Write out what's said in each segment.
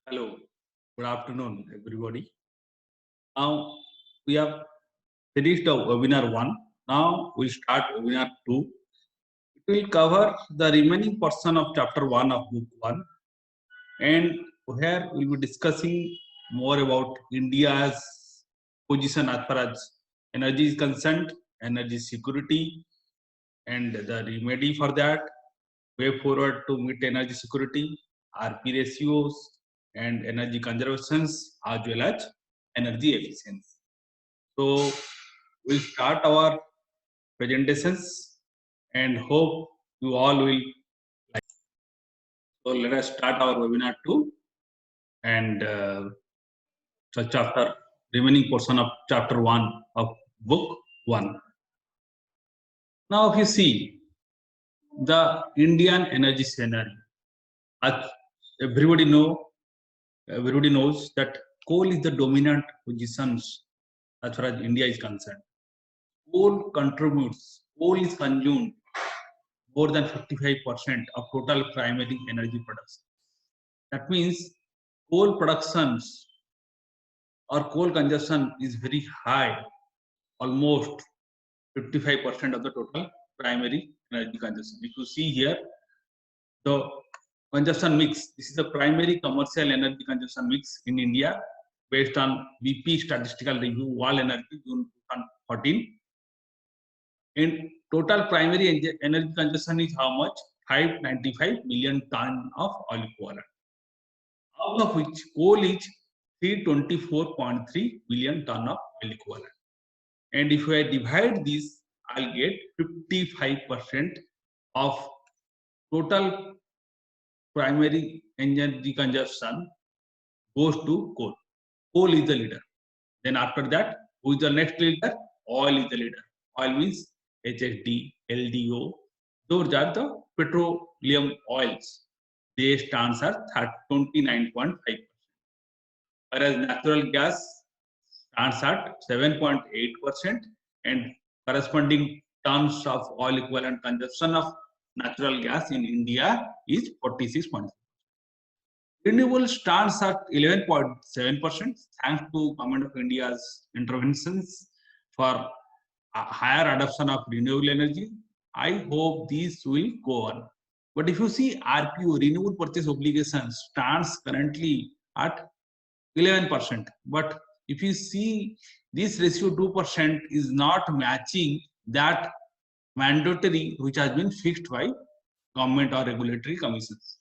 Hello, good afternoon, everybody. Now we have finished our webinar 1. Now we'll start webinar 2. It will cover the remaining portion of chapter 1 of book 1. And here we'll be discussing more about India's position as far as energy is concerned, energy security, and the remedy for that, way forward to meet energy security, RP ratios, and energy conservations, as well as energy efficiency. So we'll start our presentations and hope you all will like. So let us start our webinar 2 and chapter remaining portion of chapter 1 of book 1. Now if you see the Indian energy scenario, as everybody know, everybody knows that coal is the dominant positions as far as India is concerned. Coal is consumed more than 55% of total primary energy production. That means coal productions or coal consumption is very high, almost 55% of the total primary energy consumption. If you see here, the consumption mix, this is the primary commercial energy consumption mix in India based on BP Statistical Review World Energy June 2014. And total primary energy consumption is how much? 595 million ton of oil equivalent, out of which coal is 324.3 billion ton of oil equivalent. And if I divide this, I'll get 55% of total primary energy consumption goes to coal. Coal is the leader. Then after that, who is the next leader? Oil is the leader. Oil means HSD, LDO. Those are the petroleum oils. They stands at 29.5%. Whereas natural gas stands at 7.8%, and corresponding tons of oil equivalent consumption of natural gas in India is 46.6%. Renewable stands at 11.7% thanks to Government of India's interventions for higher adoption of renewable energy. I hope this will go on. But if you see RPO, renewable purchase obligation, stands currently at 11%. But if you see this ratio 2% is not matching that mandatory which has been fixed by government or regulatory commissions.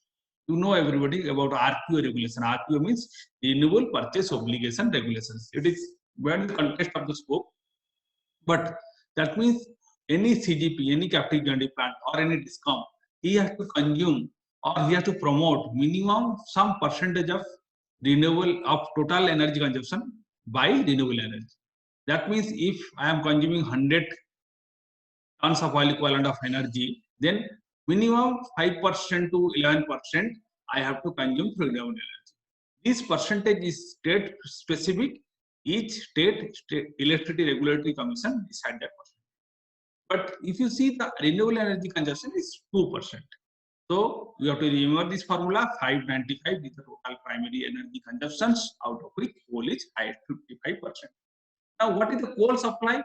You know everybody about RPO regulation. RPO means renewable purchase obligation regulations. It is beyond the context of the scope, but that means any CGP, any captive generating plant or any discom, he has to consume or he has to promote minimum some percentage of renewable of total energy consumption by renewable energy. That means if I am consuming 100 tons of oil equivalent of energy, then minimum 5% to 11% I have to consume through renewable energy. This percentage is state specific. Each state electricity regulatory commission decide that percentage. But if you see the renewable energy consumption is 2%. So you have to remember this formula. 595 is the total primary energy consumptions, out of which coal is highest, 55%. Now what is the coal supply?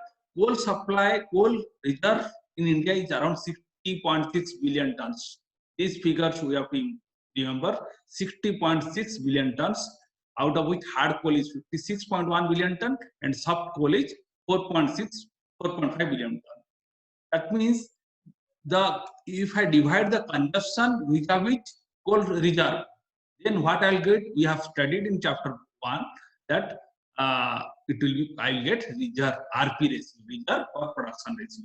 Coal reserve in India is around 60.6 billion tons. These figures we have to remember, 60.6 billion tons, out of which hard coal is 56.1 billion ton and soft coal is 4.5 billion ton. That means if I divide the consumption with coal reserve, then what I'll get? We have studied in chapter 1 that it will be, I'll get reserve RP ratio, reserve or production ratio.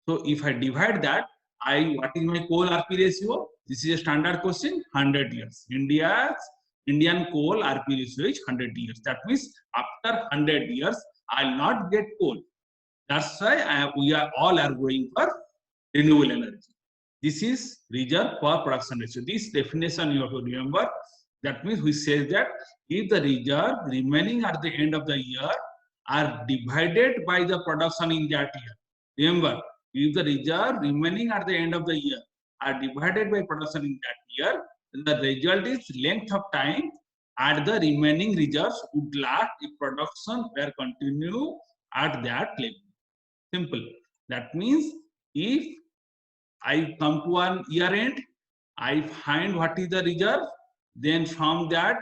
So if I divide that, what is my coal RP ratio? This is a standard question, 100 years. Indian coal RP ratio is 100 years. That means after 100 years, I'll not get coal. That's why we are all going for renewable energy. This is reserve for production ratio. This definition you have to remember. That means we say that if the reserve remaining at the end of the year are divided by the production in that year. Remember, if the reserve remaining at the end of the year are divided by production in that year, then the result is length of time and the remaining reserves would last if production were continue at that level. Simple. That means if I come to an year end, I find what is the reserve, then from that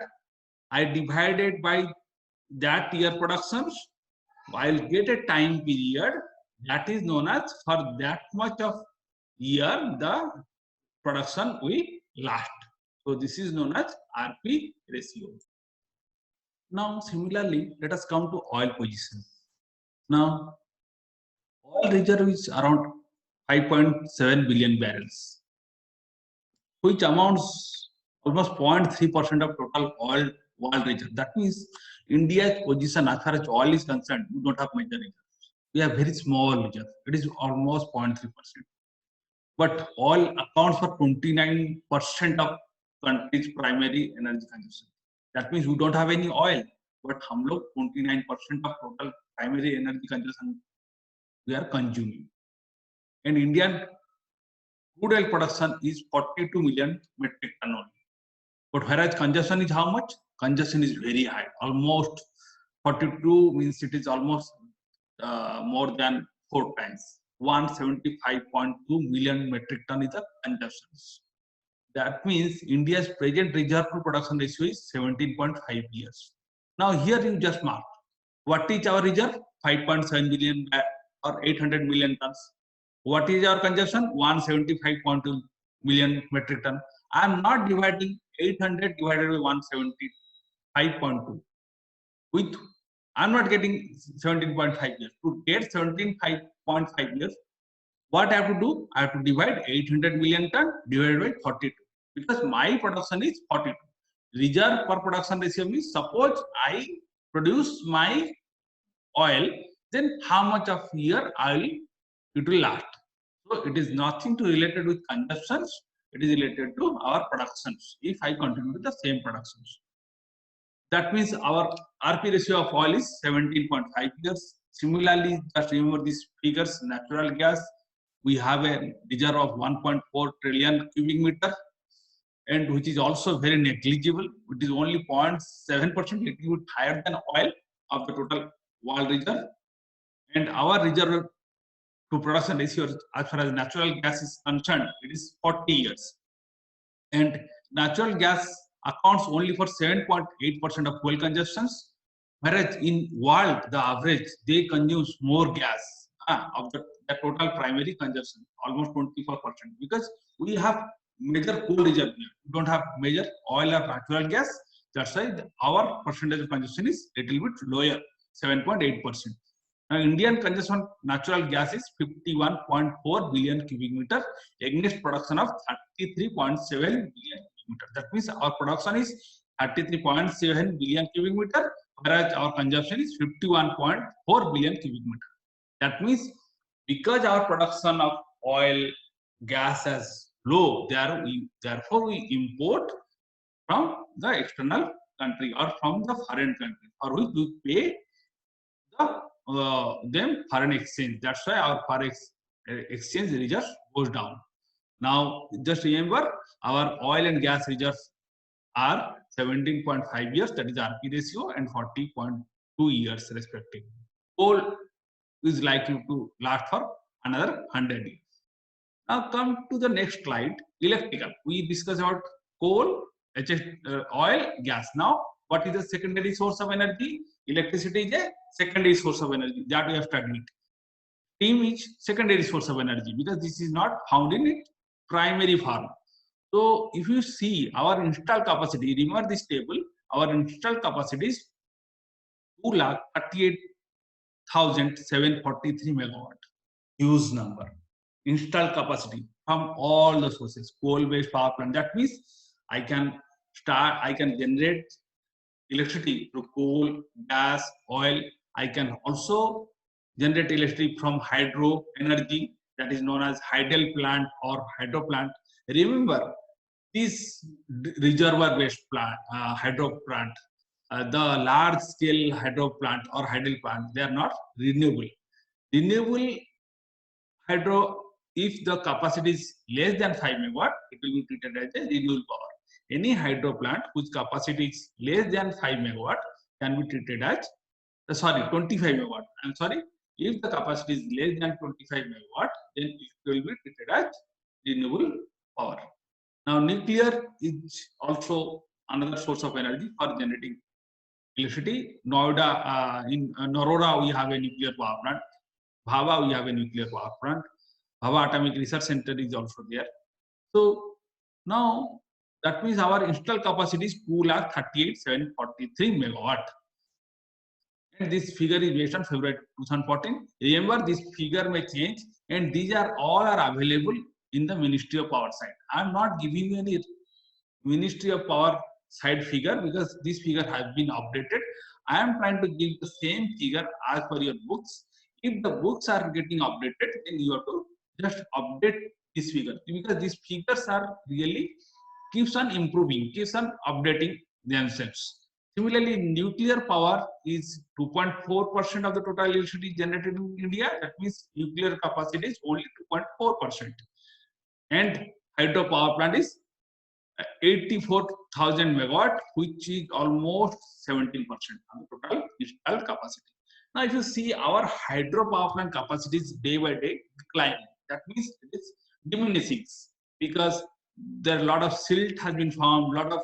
I divide it by that year productions. I'll get a time period that is known as for that much of year the production will last. So this is known as RP ratio. Now similarly, let us come to oil position. Now oil reserve is around 5.7 billion barrels, which amounts almost 0.3% of total oil reserve. That means India's position as far as oil is concerned, we don't have major reserves. We have very small reserve. It is almost 0.3%. But oil accounts for 29% of country's primary energy consumption. That means we don't have any oil, but हम लोग 29% of total primary energy consumption we are consuming. And Indian crude oil production is 42 million metric ton only. But whereas consumption is how much? Consumption is very high. Almost 42 means it is almost more than 4 times. 175.2 million metric ton is the consumption. That means India's present reserve to production ratio is 17.5 years. Now here you just mark. What is our reserve? 5.7 billion or 800 million tons. What is our consumption? 175.2 million metric ton. I am not dividing 800 divided by 175.2 with, I am not getting 17.5 years. To get 17.5 years, what I have to do? I have to divide 800 million ton divided by 42 because my production is 42. Reserve per production ratio means suppose I produce my oil, then how much of year it will last. So it is nothing to related with consumptions. It is related to our productions. If I continue with the same productions, that means our RP ratio of oil is 17.5 years. Similarly, just remember these figures. Natural gas, we have a reserve of 1.4 trillion cubic meter, and which is also very negligible. It is only 0.7%, little bit higher than oil of the total world reserve. And our reserve to production ratio as far as natural gas is concerned, it is 40 years. And natural gas accounts only for 7.8% of fuel consumptions, whereas in world, the average, they consume more gas of the total primary consumption, almost 24%, because we have major coal reserve here. We don't have major oil or natural gas. That's why our percentage of consumption is little bit lower, 7.8%. Now, Indian consumption natural gas is 51.4 billion cubic meter against production of 33.7 billion cubic meter. That means our production is 33.7 billion cubic meter, whereas our consumption is 51.4 billion cubic meter. That means because our production of oil, gas is low, therefore we import from the external country or from the foreign country, or we pay them foreign exchange. That's why our foreign exchange reserves goes down. Now just remember our oil and gas reserves are 17.5 years, that is RP ratio, and 40.2 years respectively. Coal is likely to last for another 100 years. Now come to the next slide, electrical. We discussed about coal, oil, gas. Now what is the secondary source of energy? Electricity is a secondary source of energy that we have studied. Steam is secondary source of energy because this is not found in its primary form. So if you see our installed capacity, remember this table, our installed capacity is 2,38,743 megawatt. Huge number. Installed capacity from all the sources, coal-based power plant. That means I can generate electricity through coal, gas, oil. I can also generate electricity from hydro energy, that is known as hydel plant or hydro plant. Remember, this reservoir-based plant, hydro plant, the large-scale hydro plant or hydel plant, they are not renewable. Renewable hydro, if the capacity is less than 5 megawatt, it will be treated as a renewable power. any hydro plant whose capacity is less than 5 megawatt can be treated as, 25 megawatt. I'm sorry, if the capacity is less than 25 megawatt, then it will be treated as renewable power. Now, nuclear is also another source of energy for generating electricity. Noida, in Naroda, we have a nuclear power plant. Bhava, we have a nuclear power plant. Bhava Atomic Research Center is also there. So now that means our installed capacity is 2,38,743 megawatt. And this figure is based on February 2014. Remember, this figure may change, and these are all are available in the Ministry of Power side. I am not giving you any Ministry of Power side figure because this figure has been updated. I am trying to give the same figure as per your books. If the books are getting updated, then you have to just update this figure, because these figures are really keeps on improving, keeps on updating themselves. Similarly, nuclear power is 2.4% of the total electricity generated in India. That means nuclear capacity is only 2.4%. And hydro power plant is 84,000 megawatt, which is almost 17% of the total installed capacity. Now, if you see our hydro power plant capacity is day by day declining. That means it is diminishing because there are a lot of silt has been formed, a lot of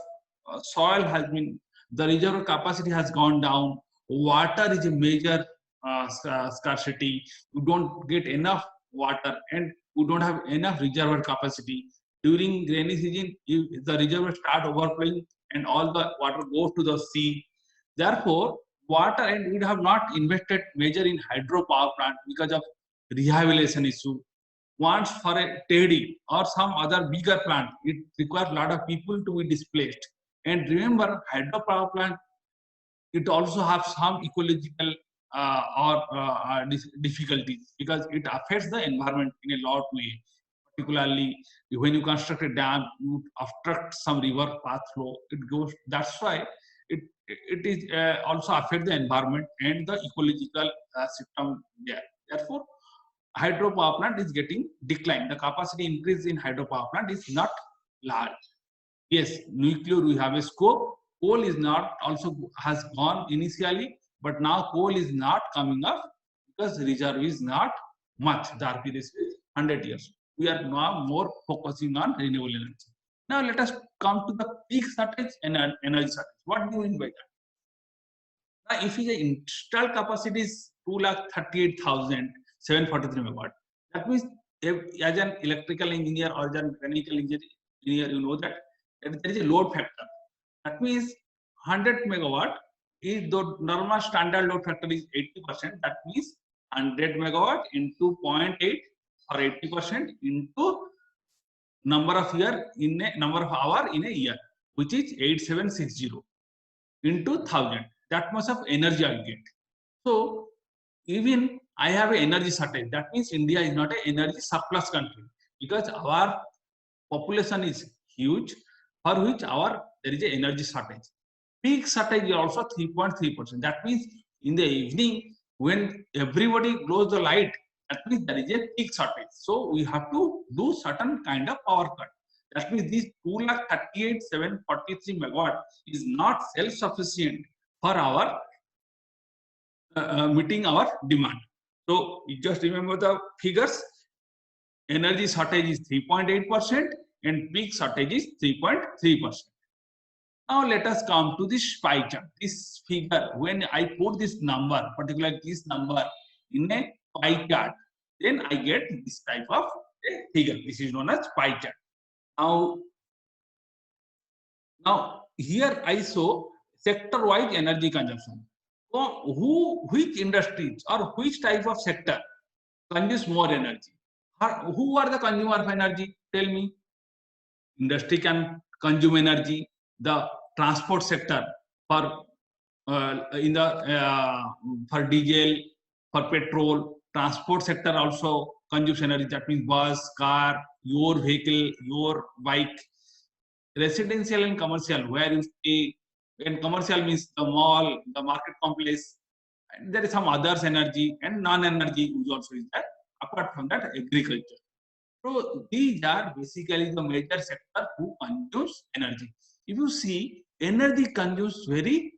soil has been, the reservoir capacity has gone down. Water is a major scarcity. You don't get enough water, and we don't have enough reservoir capacity. During rainy season, if the reservoir start overflowing and all the water goes to the sea. Therefore, water, and we have not invested major in hydro power plant because of rehabilitation issue. Once for a TEDI or some other bigger plant, it requires a lot of people to be displaced. And remember, hydropower plant, it also has some ecological difficulties because it affects the environment in a lot of way. Particularly when you construct a dam, you obstruct some river path flow. It goes. That's why it is also affect the environment and the ecological system there. Therefore, hydropower plant is getting declined. The capacity increase in hydropower plant is not large. Yes, nuclear we have a scope. Coal is not also has gone initially, but now coal is not coming up because reserve is not much. The RP is 100 years. We are now more focusing on renewable energy. Now let us come to the peak shortage and energy shortage. What do you mean by that? Now, if the installed capacity is 2,38,743 megawatt, that means as an electrical engineer or as a mechanical engineer, you know that there is a load factor. That means 100 megawatt is the normal standard load factor is 80%. That means 100 megawatt into 0.8 or 80% into number of hour in a year, which is 8760 into 1000. That much of energy I get. So even I have an energy shortage. That means India is not an energy surplus country because our population is huge, for which there is an energy shortage. Peak shortage is also 3.3%. That means in the evening when everybody close the light, that means there is a peak shortage. So we have to do certain kind of power cut. That means this 2,38,743 megawatt is not self-sufficient for our meeting our demand. So you just remember the figures. Energy shortage is 3.8% and peak shortage is 3.3%. Now let us come to this pie chart. This figure, when I put this number, particularly this number in a pie chart, then I get this type of a figure. This is known as pie chart. Now here I show sector-wise energy consumption. So which industries or which type of sector consumes more energy? Who are the consumer of energy? Tell me. Industry can consume energy. The transport sector for for diesel, for petrol. Transport sector also consumes energy. That means bus, car, your vehicle, your bike. Residential and commercial, where you stay. And commercial means the mall, the market complex. And there is some others energy and non-energy which also is there. Apart from that, agriculture. So these are basically the major sector who consumes energy. if you see, energy consumes very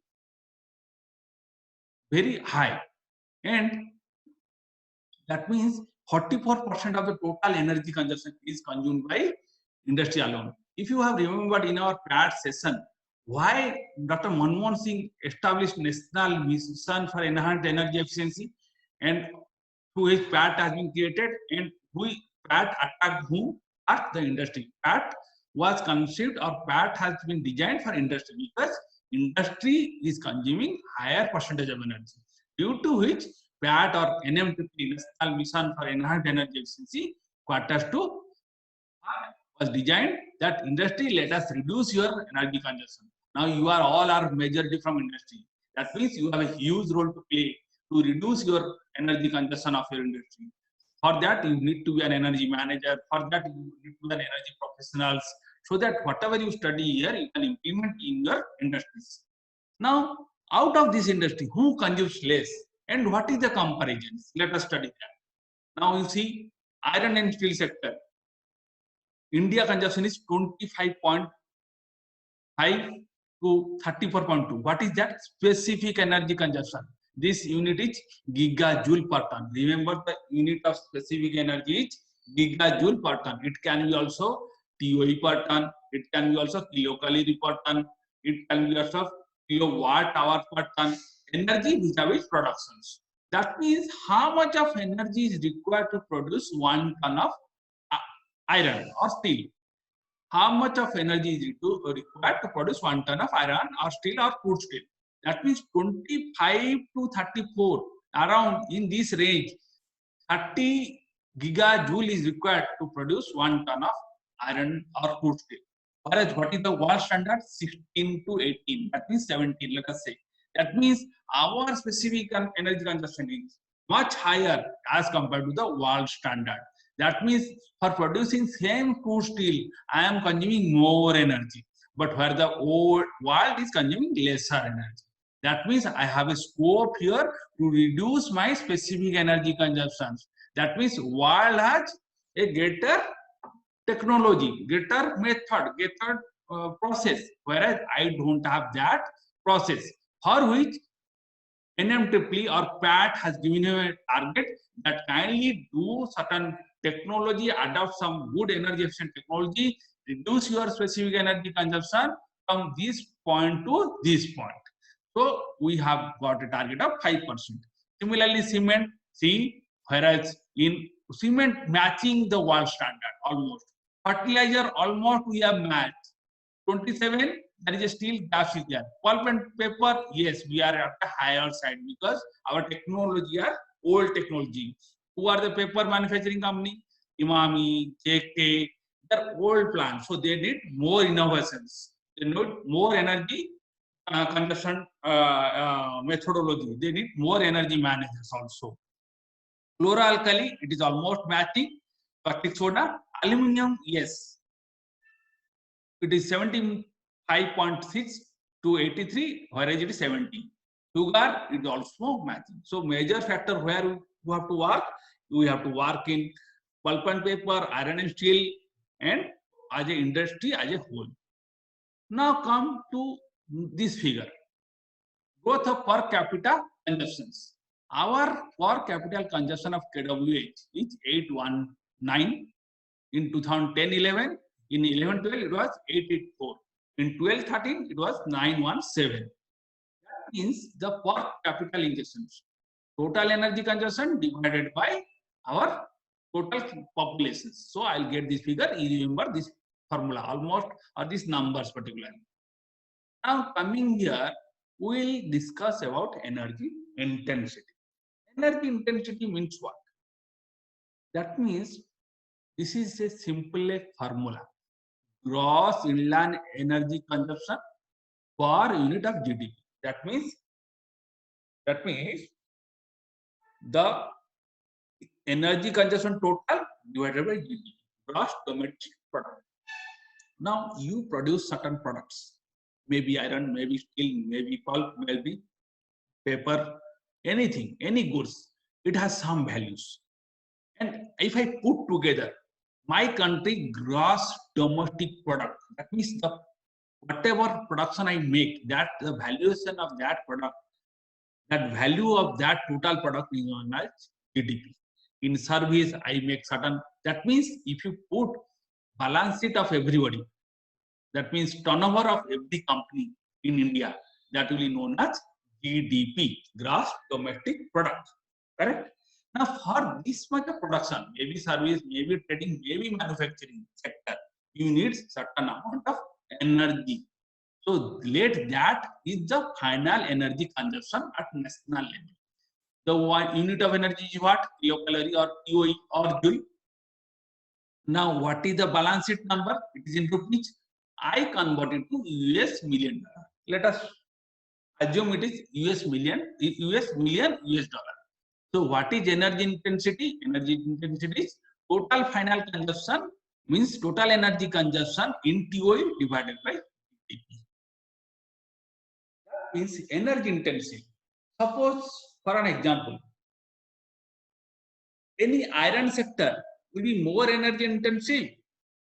high, and that means 44% of the total energy consumption is consumed by industry alone. If you have remembered in our PAT session, why Dr. Manmohan Singh established National Mission for Enhanced Energy Efficiency, and through his PAT has been created, and who PAT attacked who? At the industry. PAT was conceived, or PAT has been designed for industry, because industry is consuming higher percentage of energy, due to which PAT or NMTP, National Mission for Enhanced Energy Efficiency, quarters 2 was designed that industry, let us reduce your energy consumption. Now you are all are majorly from industry. That means you have a huge role to play to reduce your energy consumption of your industry. For that, you need to be an energy manager. For that, you need to be an energy professionals, so that whatever you study here, you can implement in your industries. Now, out of this industry, who consumes less, and what is the comparisons? Let us study that. Now you see, iron and steel sector. India consumption is 25.5 to 34.2. What is that? Specific energy consumption. This unit is gigajoule per ton. Remember, the unit of specific energy is gigajoule per ton. It can be also TOE per ton. It can be also kilocalorie per ton. It can be also kilowatt hour per ton. Energy vis-a-vis productions. That means how much of energy is required to produce 1 ton of iron or steel. How much of energy is required to produce 1 ton of iron or steel or crude steel? That means 25 to 34, around in this range, 30 gigajoule is required to produce 1 ton of iron or crude steel. Whereas what is the world standard? 16 to 18, that means 17, let us say. That means our specific energy consumption is much higher as compared to the world standard. That means for producing same crude steel, I am consuming more energy, but where the old world is consuming lesser energy. That means I have a scope here to reduce my specific energy consumptions. That means world has a greater technology, greater method, greater process, whereas I don't have that process, for which NMTP or PAT has given you a target that kindly do certain technology, adopt some good energy efficient technology, reduce your specific energy consumption from this point to this point. So we have got a target of 5%. Similarly, cement, see, whereas in cement matching the world standard almost. Fertilizer almost we have matched. 27, there is a still gap is there. Pulp and paper, yes, we are at the higher side because our technology are old technology. Who are the paper manufacturing company? Imami, JK, they're old plants, so they need more innovations. They need more energy consumption methodology. They need more energy managers also. Chloralkali, it is almost matching. Caustic soda, aluminum, yes, it is 75.6 to 83, whereas it is 70. Sugar is also matching. So major factor where you have to work, we have to work in pulp and paper, iron and steel, and as an industry as a whole. Now come to this figure. Growth of per capita consumptions. Our per capita consumption of KWH is 819 in 2010-11. In 11-12, it was 884. In 12-13, it was 917. That means the per capita injections, total energy consumption divided by our total populations. So I'll get this figure. You remember this formula almost, or these numbers particularly. Now coming here, we'll discuss about energy intensity. Energy intensity means what? That means this is a simple formula. Gross inland energy consumption per unit of GDP. That means the energy consumption total divided by GDP, gross domestic product. Now you produce certain products, maybe iron, maybe steel, maybe pulp, maybe paper, anything, any goods. It has some values. And if I put together my country gross domestic product, that means the whatever production I make, that the valuation of that product, that value of that total product is known as GDP. In service, I make certain. That means if you put balance sheet of everybody, that means turnover of every company in India, that will be known as GDP, gross domestic product. Correct? Now, for this much of production, maybe service, maybe trading, maybe manufacturing sector, you need certain amount of energy. So, let that is the final energy consumption at national level. The one unit of energy is what? Kilocalorie or POE or joule. Now, what is the balance sheet number? It is in rupees. I convert it to US million dollar. Let us assume it is US million US dollar. So, what is energy intensity? Energy intensity is total final consumption, means total energy consumption in TOE divided by GDP. That means energy intensity. Suppose, for an example, any iron sector will be more energy intensive,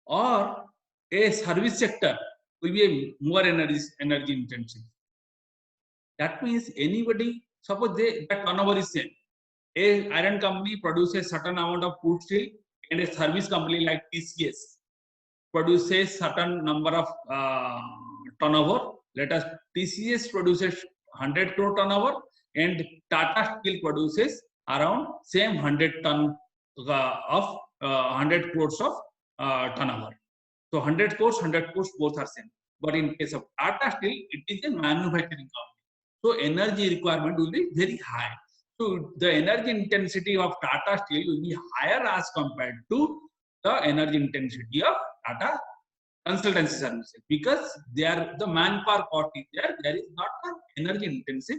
or a service sector will be a more energy intensive. That means anybody, suppose that turnover is same. A iron company produces certain amount of crude steel, and a service company like TCS produces certain number of turnover. Let us TCS produces 100 crore turnover, and Tata Steel produces around same 100 ton of 100 crores of turnover. So 100 crores both are same. But in case of Tata Steel, it is a manufacturing company. So energy requirement will be very high. So the energy intensity of Tata Steel will be higher as compared to the energy intensity of Tata consultancy services, because the manpower cost is there. There is not an energy intensive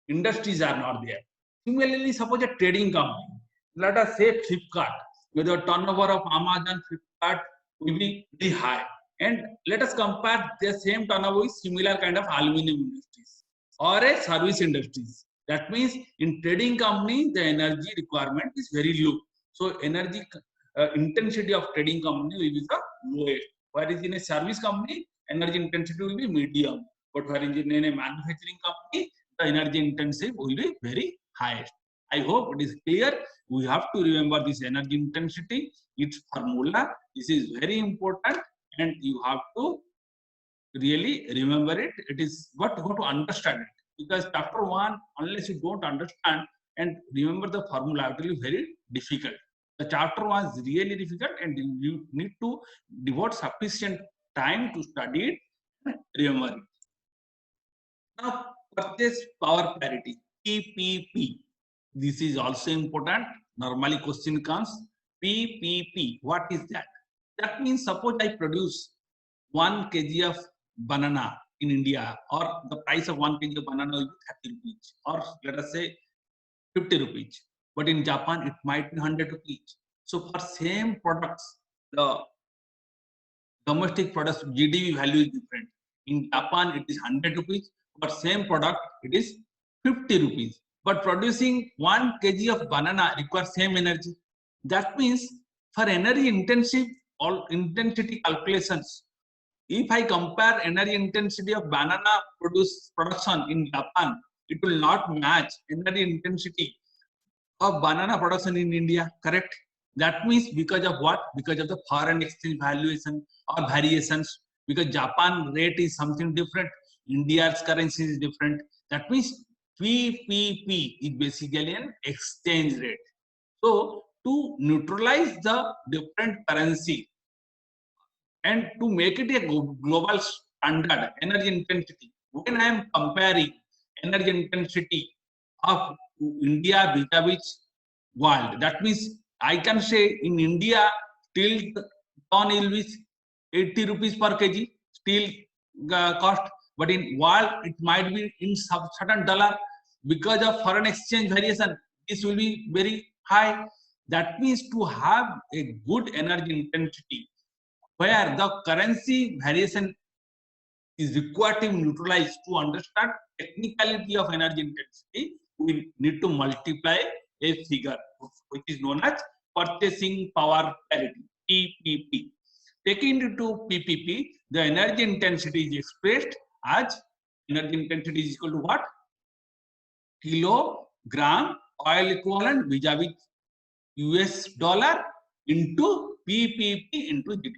industries are not there. Similarly, suppose a trading company, let us say Flipkart, where the turnover of Amazon, Flipkart will be very high. And let us compare the same turnover with similar kind of aluminum industries or a service industries. That means in trading company, the energy requirement is very low. So energy intensity of trading company will be the lowest. Whereas in a service company, energy intensity will be medium. But whereas in a manufacturing company, the energy intensity will be very highest. I hope it is clear. We have to remember this energy intensity, its formula. This is very important, and you have to really remember it. It is what you have to understand it, because chapter 1, unless you don't understand and remember the formula, it will be very difficult. The chapter 1 is really difficult, and you need to devote sufficient time to study it and remember it. Now, purchase power parity, PPP. This is also important. Normally question comes, PPP, what is that? That means suppose I produce 1 kg of banana in India, or the price of 1 kg of banana will be 30 rupees, or let us say 50 rupees. But in Japan, it might be 100 rupees. So for same products, the domestic products GDP value is different. In Japan, it is 100 rupees. For same product, it is 50 rupees. But producing 1 kg of banana requires same energy. That means for energy intensive all intensity calculations, if I compare energy intensity of banana production in Japan, it will not match energy intensity of banana production in India, correct? That means because of what? Because of the foreign exchange valuation or variations, because Japan rate is something different, India's currency is different. That means PPP is basically an exchange rate. So to neutralize the different currency and to make it a global standard energy intensity, when I am comparing energy intensity of India vis-a-vis world, that means I can say in India steel ton will be 80 rupees per kg steel cost, but in world it might be in certain dollar. Because of foreign exchange variation, this will be very high. That means to have a good energy intensity where the currency variation is required to neutralize, to understand technicality of energy intensity, we need to multiply a figure which is known as purchasing power parity, PPP. taking it to PPP, the energy intensity is expressed as energy intensity is equal to what? Kilogram oil equivalent vis-a-vis US dollar into PPP into GDP.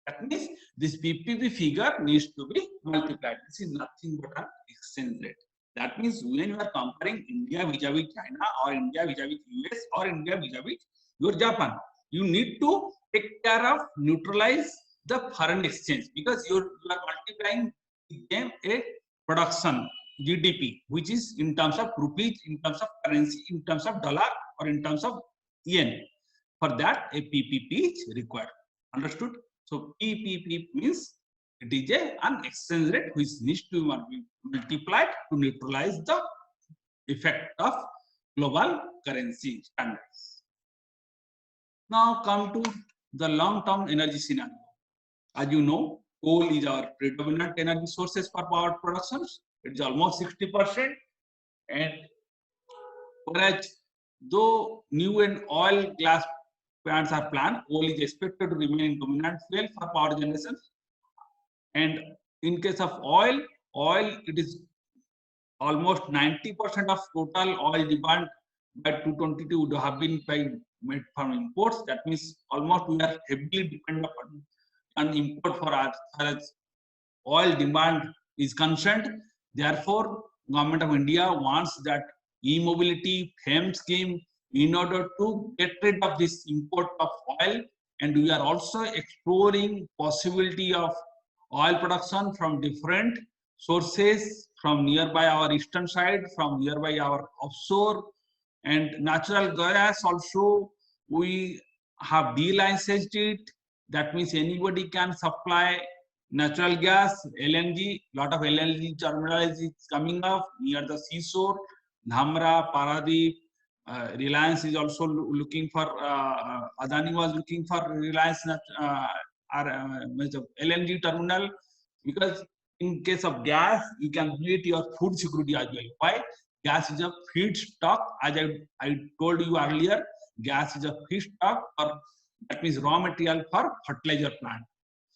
That means this PPP figure needs to be multiplied. This is nothing but an exchange rate. That means when you are comparing India vis-a-vis China or India vis-a-vis US or India vis-a-vis your Japan, you need to take care of neutralize the foreign exchange because you are multiplying them a production GDP, which is in terms of rupees, in terms of currency, in terms of dollar, or in terms of yen. For that, a PPP is required. Understood? So PPP means it is an exchange rate which needs to be multiplied to neutralize the effect of global currency standards. Now come to the long-term energy scenario. As you know, coal is our predominant energy sources for power productions. It is almost 60%. And whereas though new and oil gas plants are planned, coal is expected to remain dominant fuel for power generation. And in case of oil it is almost 90% of total oil demand by 2022 would have been made from imports. That means almost we are heavily dependent on import for as far as oil demand is concerned. Therefore, Government of India wants that e-mobility FAME scheme in order to get rid of this import of oil, and we are also exploring possibility of oil production from different sources from nearby our eastern side, from nearby our offshore, and natural gas also we have delicensed it. That means anybody can supply natural gas, LNG. Lot of LNG terminals is coming up near the seashore. Dhamra, Paradip, Reliance is also looking for. Adani was looking for Reliance LNG terminal, because in case of gas, you can create your food security as well. Why? Gas is a feedstock. As I told you earlier, gas is a feedstock, or that means raw material for fertilizer plant.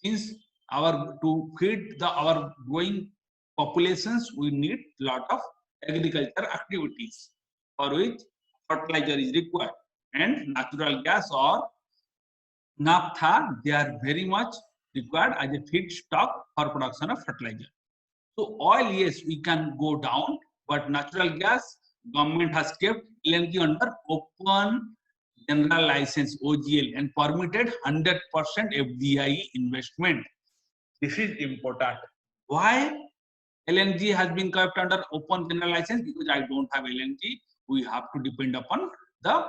Since to feed our growing populations, we need lot of agriculture activities for which fertilizer is required, and natural gas or naphtha, they are very much required as a feedstock for production of fertilizer. So oil, yes, we can go down, but natural gas, government has kept LNG under open general license OGL and permitted 100% FDI investment. This is important. Why LNG has been kept under open general license? Because I don't have LNG, we have to depend upon the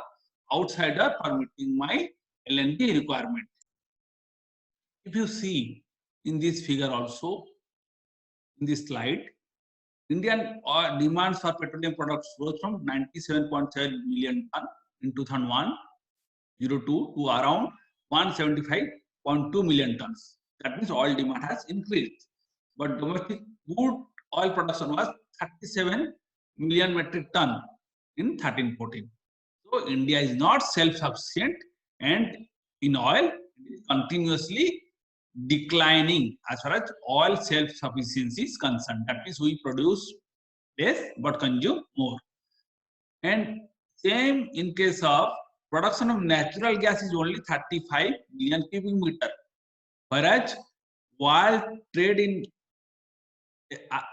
outsider permitting my LNG requirement. If you see in this figure also, in this slide, Indian demands for petroleum products rose from 97.7 million ton in 2001-02 to around 175.2 million tons. That means oil demand has increased. But domestic crude oil production was 37 million metric ton in 13-14. So India is not self-sufficient, and in oil it is continuously declining as far as oil self-sufficiency is concerned. That means we produce less but consume more. And same in case of production of natural gas is only 35 million cubic meter, whereas while trade in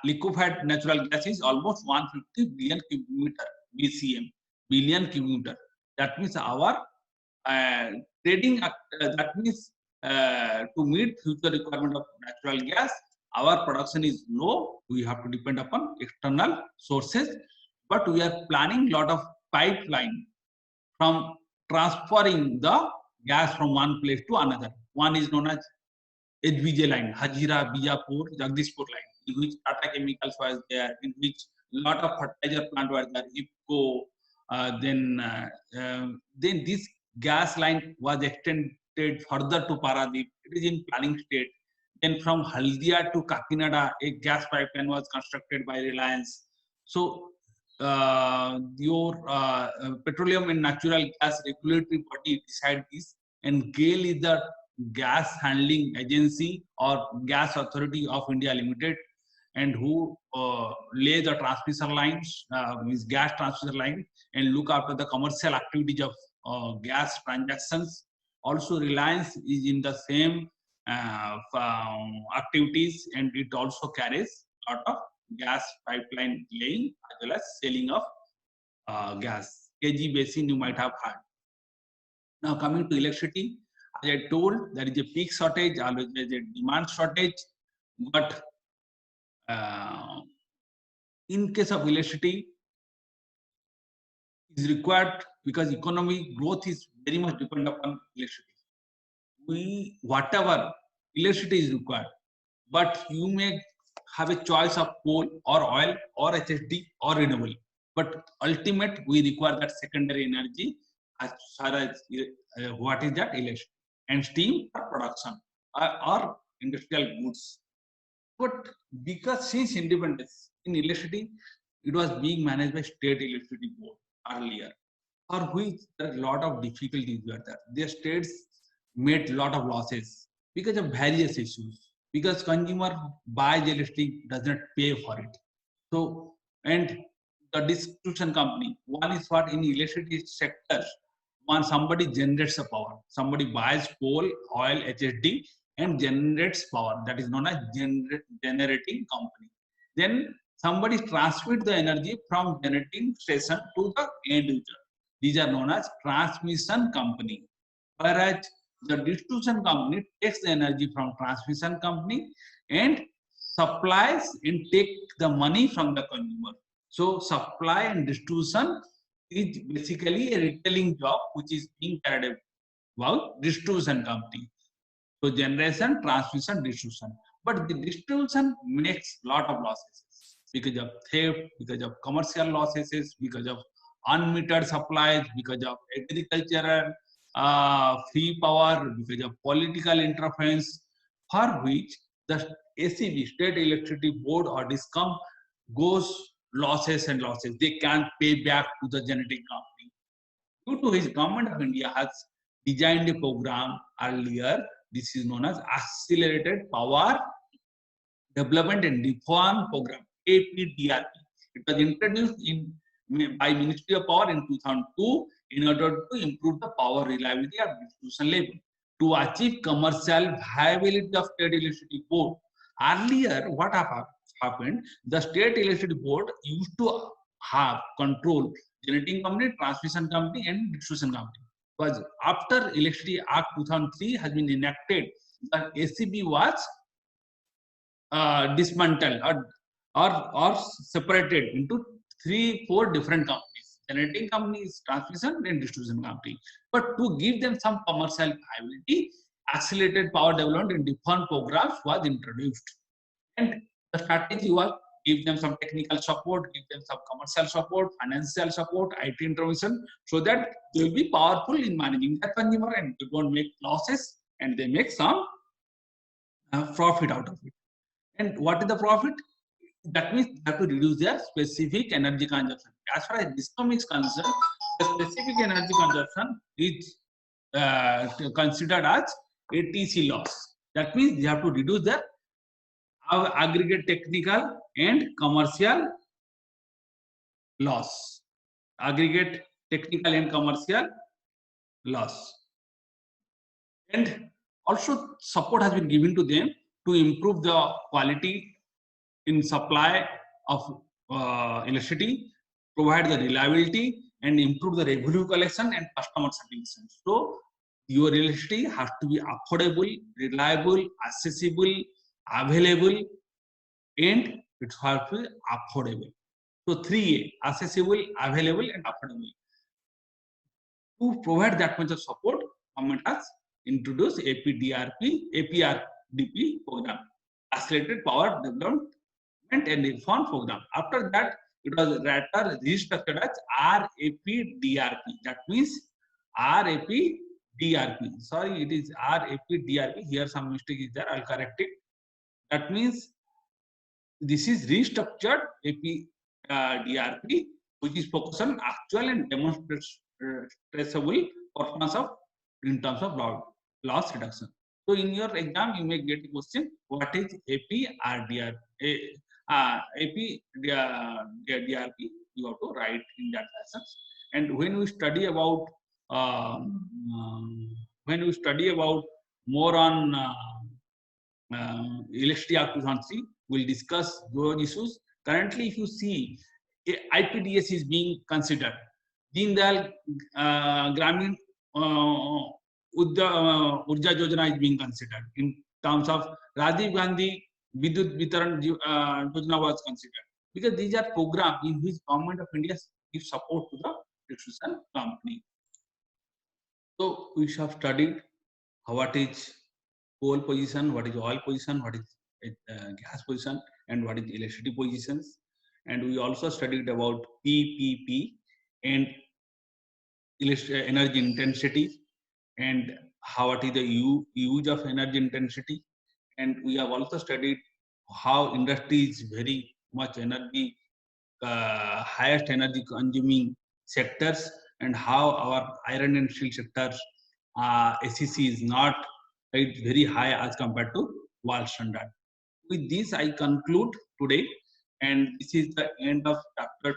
liquefied natural gas is almost 150 billion cubic meter, BCM, billion cubic meter. That means our trading, that means to meet future requirement of natural gas, our production is low. We have to depend upon external sources, but we are planning lot of pipeline from transferring the gas from one place to another. One is known as HBJ line, Hazira, Bijapur, Jagdishpur line, in which Tata Chemicals was there, in which lot of fertilizer plant were there, IPCO. Then this gas line was extended further to Paradip. It is in planning state. Then from Haldia to Kakinada, a gas pipeline was constructed by Reliance. So your petroleum and natural gas regulatory body decide this, and GAIL is the Gas Handling Agency or Gas Authority of India Limited, and who lay the transmission lines, means gas transmission line, and look after the commercial activities of gas transactions. Also, Reliance is in the same activities, and it also carries a lot of gas pipeline laying as well as selling of gas. KG Basin you might have heard. Now coming to electricity, as I told, there is a peak shortage, always there is a demand shortage, but in case of electricity, is required because economic growth is very much dependent upon electricity. Whatever electricity is required, but you may have a choice of coal or oil or HSD or renewable. But ultimate, we require that secondary energy as far as what is that electricity and steam for production or industrial goods. But because since independence in electricity, it was being managed by state electricity board earlier, for which there are a lot of difficulties were there. The states made a lot of losses because of various issues. Because consumer buys electricity, does not pay for it. So, and the distribution company, one is what in electricity sector, when somebody generates a power, somebody buys coal, oil, HSD, and generates power. That is known as generating company. Then somebody transmits the energy from generating station to the end user. These are known as transmission company. Whereas the distribution company takes the energy from transmission company and supplies and take the money from the consumer. So supply and distribution is basically a retailing job which is being carried out by distribution company. So generation, transmission, distribution. But the distribution makes a lot of losses because of theft, because of commercial losses, because of unmetered supplies, because of agricultural free power, because of political interference, for which the ACB, State Electricity Board or DISCOM, goes losses and losses. They can't pay back to the generating company. Due to his government of India has designed a program earlier. This is known as Accelerated Power Development and Reform Program, APDRP. It was introduced by Ministry of Power in 2002 in order to improve the power reliability at distribution level to achieve commercial viability of state electricity board. Earlier, what happened? The state electricity board used to have control generating company, transmission company, and distribution company. Because after Electricity Act 2003 has been enacted, the ACB was dismantled or separated into 3-4 different companies: generating companies, transmission, and distribution company. But to give them some commercial viability, accelerated power development and reform programs was introduced. And the strategy was give them some technical support, give them some commercial support, financial support, IT intervention, so that they will be powerful in managing the consumer and they don't make losses and they make some profit out of it. And what is the profit? That means they have to reduce their specific energy consumption. As far as DISCOM is concerned, the specific energy consumption is considered as ATC loss. That means they have to reduce their aggregate technical and commercial loss. Aggregate technical and commercial loss. And also support has been given to them to improve the quality in supply of electricity, provide the reliability, and improve the revenue collection and customer satisfaction. So your electricity has to be affordable, reliable, accessible, available, and it has to be affordable. So 3A: accessible, available, and affordable. To provide that much of support, government has introduced APRDP program, Accelerated Power Development and Reform Program. After that, it was later restructured as RAPDRP. That means RAPDRP. Sorry, it is RAPDRP. Here some mistake is there. I'll correct it. That means this is restructured APDRP, which is focused on actual and demonstrable performance of in terms of loss reduction. So in your exam, you may get a question: what is APRDR? DRP? You have to write in that fashion. And when we study about more on electricity occupancy, we'll discuss those issues. Currently, if you see, IPDS is being considered. Deen Dayal Gramin Urja Yojana is being considered in terms of Rajiv Gandhi Vidyut Vitaran Yojana was considered, because these are programs in which Government of India gives support to the distribution company. So we have studied what is coal position, what is oil position, what is gas position, and what is electricity positions. And we also studied about PPP and energy intensity, and how what is the use of energy intensity. And we have also studied how industry is very much energy, highest energy consuming sectors, and how our iron and steel sectors SEC is not very high as compared to world standard. With this, I conclude today, and this is the end of chapter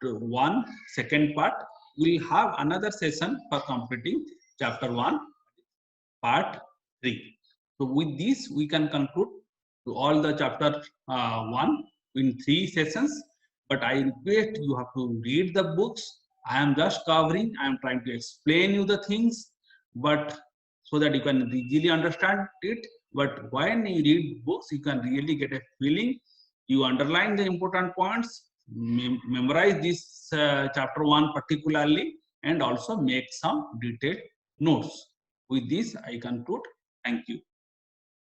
1, second part. We'll have another session for completing chapter 1, part 3. So with this, we can conclude to all the chapter 1 in 3 sessions. But I request you have to read the books. I am just covering, I am trying to explain you the things, but so that you can easily understand it. But when you read books, you can really get a feeling. You underline the important points, memorize this chapter 1 particularly, and also make some detailed notes. With this, I conclude. Thank you.